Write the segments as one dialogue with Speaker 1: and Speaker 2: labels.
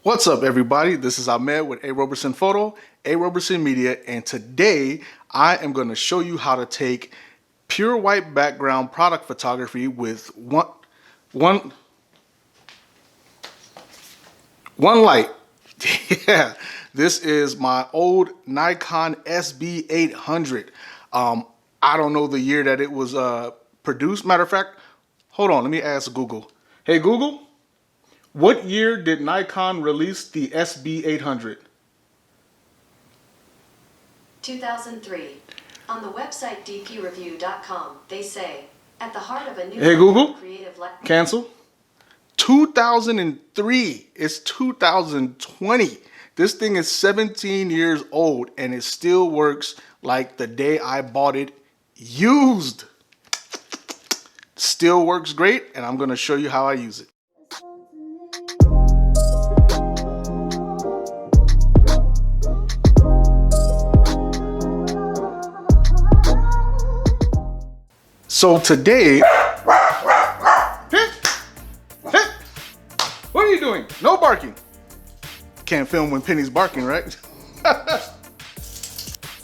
Speaker 1: What's up, everybody? This is Ahmed with A. Roberson Photo, A. Roberson Media, and today I am going to show you how to take pure white background product photography with one light. Yeah, this is my old Nikon SB 800. I don't know the year that it was produced. Matter of fact, hold on, let me ask Google. Hey Google, what year did Nikon release the SB 800?
Speaker 2: 2003. On the website dpreview.com, they say, at the heart of a new
Speaker 1: Hey Google,
Speaker 2: creative
Speaker 1: cancel. 2003. It's 2020. This thing is 17 years old and it still works like the day I bought it used. Still works great, and I'm going to show you how I use it. So today, what are you doing? No barking. Can't film when Penny's barking, right?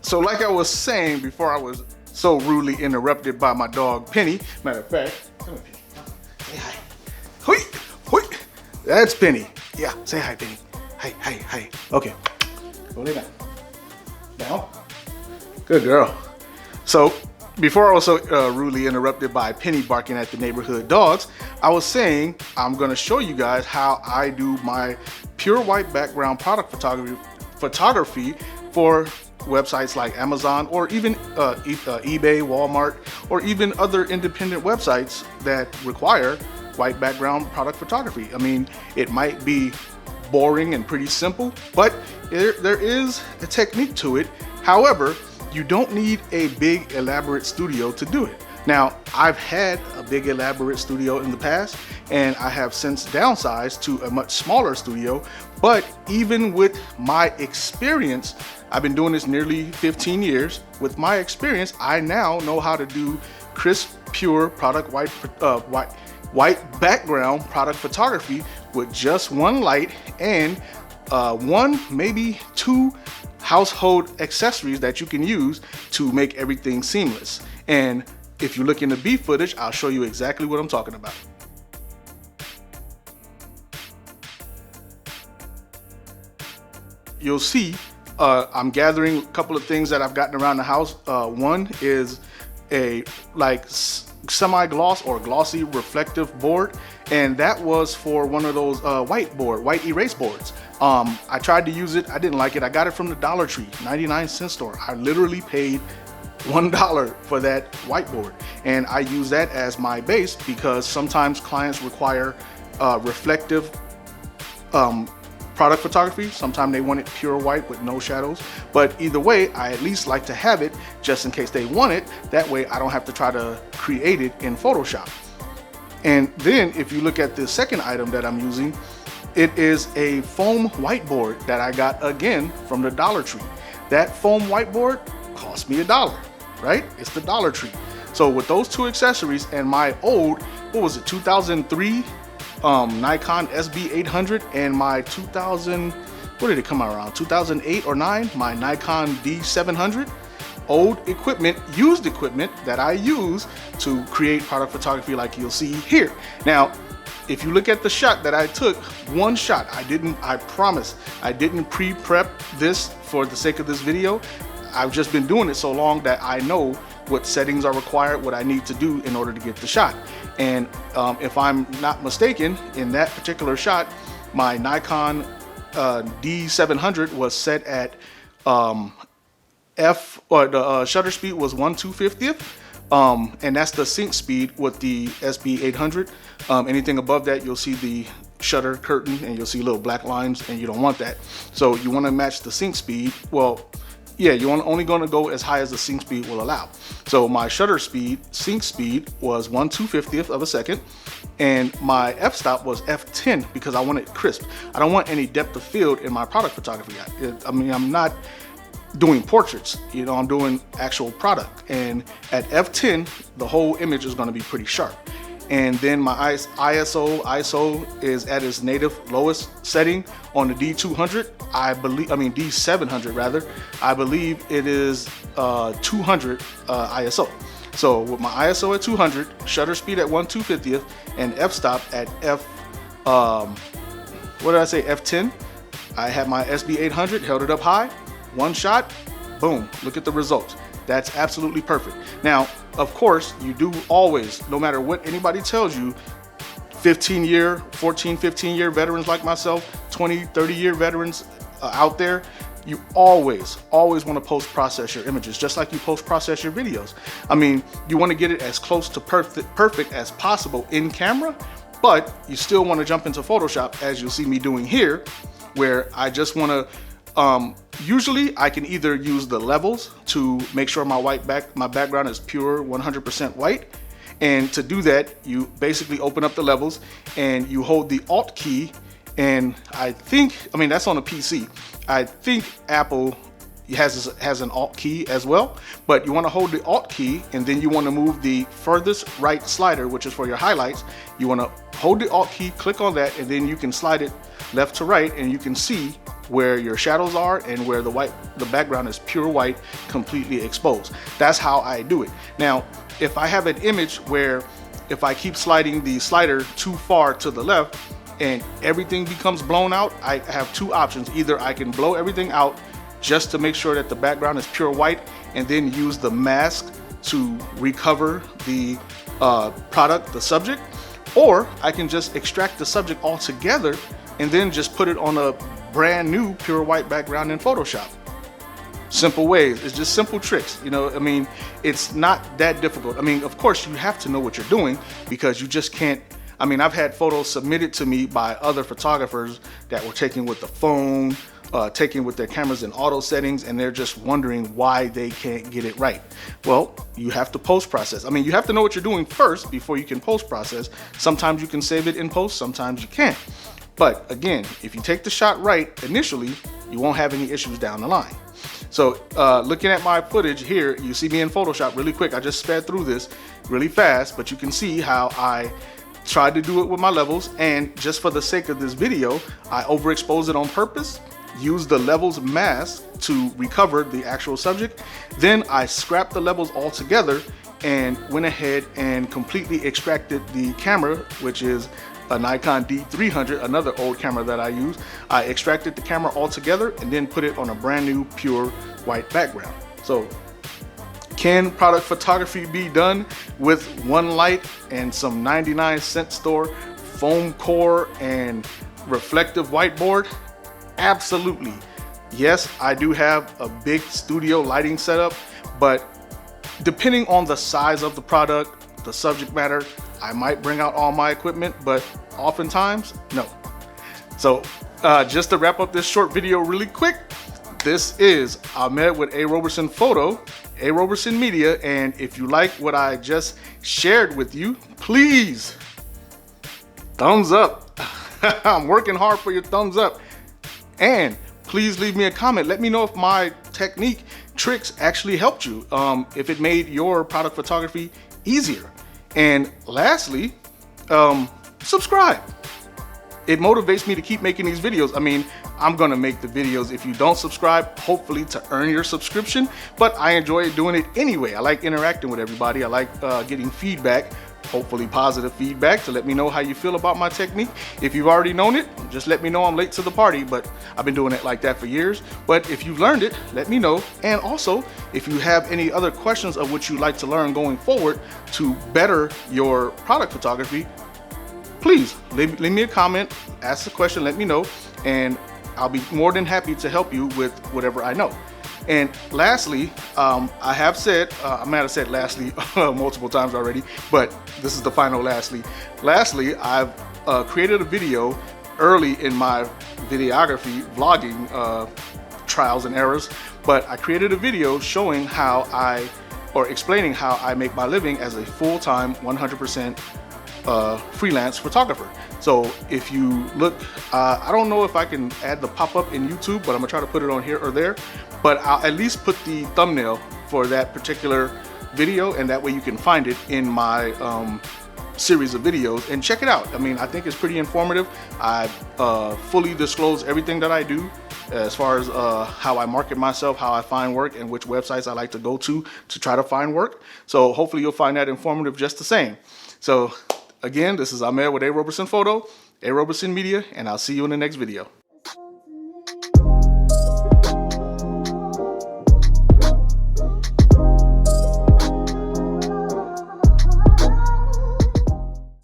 Speaker 1: So like I was saying before I was so rudely interrupted by my dog Penny. Matter of fact, come here, Penny. Say hi. Hoi, hoi. That's Penny. Yeah, say hi, Penny. Hi, hi, hi. Okay, go lay down. Down. Good girl. So before I was so rudely interrupted by Penny barking at the neighborhood dogs, I was saying I'm going to show you guys how I do my pure white background product photography for websites like Amazon or even eBay, Walmart, or even other independent websites that require white background product photography. I mean, it might be boring and pretty simple, but there is a technique to it. However, you don't need a big elaborate studio to do it. Now, I've had a big elaborate studio in the past, and I have since downsized to a much smaller studio. But even with my experience, I've been doing this nearly 15 years. With my experience, I now know how to do crisp, pure product white background product photography with just one light and one, maybe two household accessories that you can use to make everything seamless. And if you look in the B footage, I'll show you exactly what I'm talking about. You'll see I'm gathering a couple of things that I've gotten around the house. One is a semi-gloss or glossy reflective board, and that was for one of those white erase boards. I tried to use it, I didn't like it. I got it from the Dollar Tree, 99-cent store. I literally paid $1 for that whiteboard, and I use that as my base because sometimes clients require reflective product photography. Sometimes they want it pure white with no shadows, but either way, I at least like to have it just in case they want it. That way I don't have to try to create it in Photoshop. And then if you look at the second item that I'm using, it is a foam whiteboard that I got again from the Dollar Tree. That foam whiteboard cost me $1, right? It's the Dollar Tree. So with those two accessories and my old, what was it, 2003 Nikon SB 800 and my 2000, what did it come out around, 2008 or 9, my Nikon D700, old equipment, used equipment that I use to create product photography like you'll see here. Now, if you look at the shot that I took, one shot, I promise, I didn't pre-prep this for the sake of this video. I've just been doing it so long that I know what settings are required, what I need to do in order to get the shot. And if I'm not mistaken, in that particular shot, my Nikon D700 was set at the shutter speed was 1/250th. And that's the sync speed with the SB 800. Anything above that, you'll see the shutter curtain and you'll see little black lines, and you don't want that. So you want to match the sync speed. Well, yeah, you're only going to go as high as the sync speed will allow. So my shutter speed, sync speed was 1/250th of a second, and my f-stop was f10 because I want it crisp. I don't want any depth of field in my product photography. I mean, I'm not doing portraits, you know, I'm doing actual product, and at f10 the whole image is going to be pretty sharp. and then my ISO is at its native lowest setting on the D200. D700 rather. I believe it is 200 ISO. So with my ISO at 200, shutter speed at 1/250th, and f-stop at f10, I had my SB 800, held it up high, one shot, boom, look at the results. That's absolutely perfect. Now, of course, you do always, no matter what anybody tells you, 15-year veterans like myself, 20, 30-year veterans out there, you always want to post-process your images, just like you post-process your videos. I mean, you want to get it as close to perfect as possible in camera, but you still want to jump into Photoshop, as you'll see me doing here, where I just want to, usually I can either use the levels to make sure my background is pure 100% white. And to do that, you basically open up the levels and you hold the Alt key, and that's on a PC. I think Apple has an Alt key as well, but you want to hold the Alt key, and then you want to move the furthest right slider, which is for your highlights. You want to hold the Alt key, click on that, and then you can slide it left to right, and you can see where your shadows are and where the background is pure white, completely exposed. That's how I do it. Now, if I have an image where if I keep sliding the slider too far to the left and everything becomes blown out, I have two options. Either I can blow everything out just to make sure that the background is pure white, and then use the mask to recover the product, the subject, or I can just extract the subject altogether and then just put it on a brand new pure white background in Photoshop. Simple ways. It's just simple tricks. It's not that difficult. Of course you have to know what you're doing, because you just can't. I've had photos submitted to me by other photographers that were taken with the phone, taken with their cameras in auto settings, and they're just wondering why they can't get it right. Well, you have to post-process. You have to know what you're doing first before you can post-process. Sometimes you can save it in post, sometimes you can't. But again, if you take the shot right initially, you won't have any issues down the line. So looking at my footage here, you see me in Photoshop really quick. I just sped through this really fast, but you can see how I tried to do it with my levels, and just for the sake of this video, I overexposed it on purpose, used the levels mask to recover the actual subject. Then I scrapped the levels altogether and went ahead and completely extracted the camera, which is a Nikon D300, another old camera that I use. I extracted the camera altogether and then put it on a brand new pure white background. So can product photography be done with one light and some 99-cent store foam core and reflective whiteboard? Absolutely. Yes, I do have a big studio lighting setup, but depending on the size of the product, the subject matter, I might bring out all my equipment, but oftentimes, no. So just to wrap up this short video really quick, this is Ahmed with A. Roberson Photo, A. Roberson Media, and if you like what I just shared with you, please, thumbs up. I'm working hard for your thumbs up. And please leave me a comment. Let me know if my technique, tricks actually helped you, if it made your product photography easier. And lastly, subscribe. It motivates me to keep making these videos. I'm gonna make the videos if you don't subscribe, hopefully to earn your subscription, but I enjoy doing it anyway. I like interacting with everybody. I like getting feedback, hopefully positive feedback, to let me know how you feel about my technique. If you've already known it, just let me know. I'm late to the party, but I've been doing it like that for years. But if you've learned it, let me know. And also, if you have any other questions of which you'd like to learn going forward to better your product photography, please leave me a comment, ask a question, let me know, and I'll be more than happy to help you with whatever I know. And lastly, I might have said lastly multiple times already, but this is the final lastly. Lastly, I've created a video early in my videography, vlogging trials and errors, but I created a video showing explaining how I make my living as a full-time 100% freelance photographer. So if you look, I don't know if I can add the pop-up in YouTube, but I'm gonna try to put it on here or there, but I'll at least put the thumbnail for that particular video, and that way you can find it in my series of videos, and check it out. I mean, I think it's pretty informative. I fully disclose everything that I do as far as how I market myself, how I find work, and which websites I like to go to try to find work. So hopefully you'll find that informative just the same. So again, this is Ahmed with A. Roberson Photo, A. Roberson Media, and I'll see you in the next video.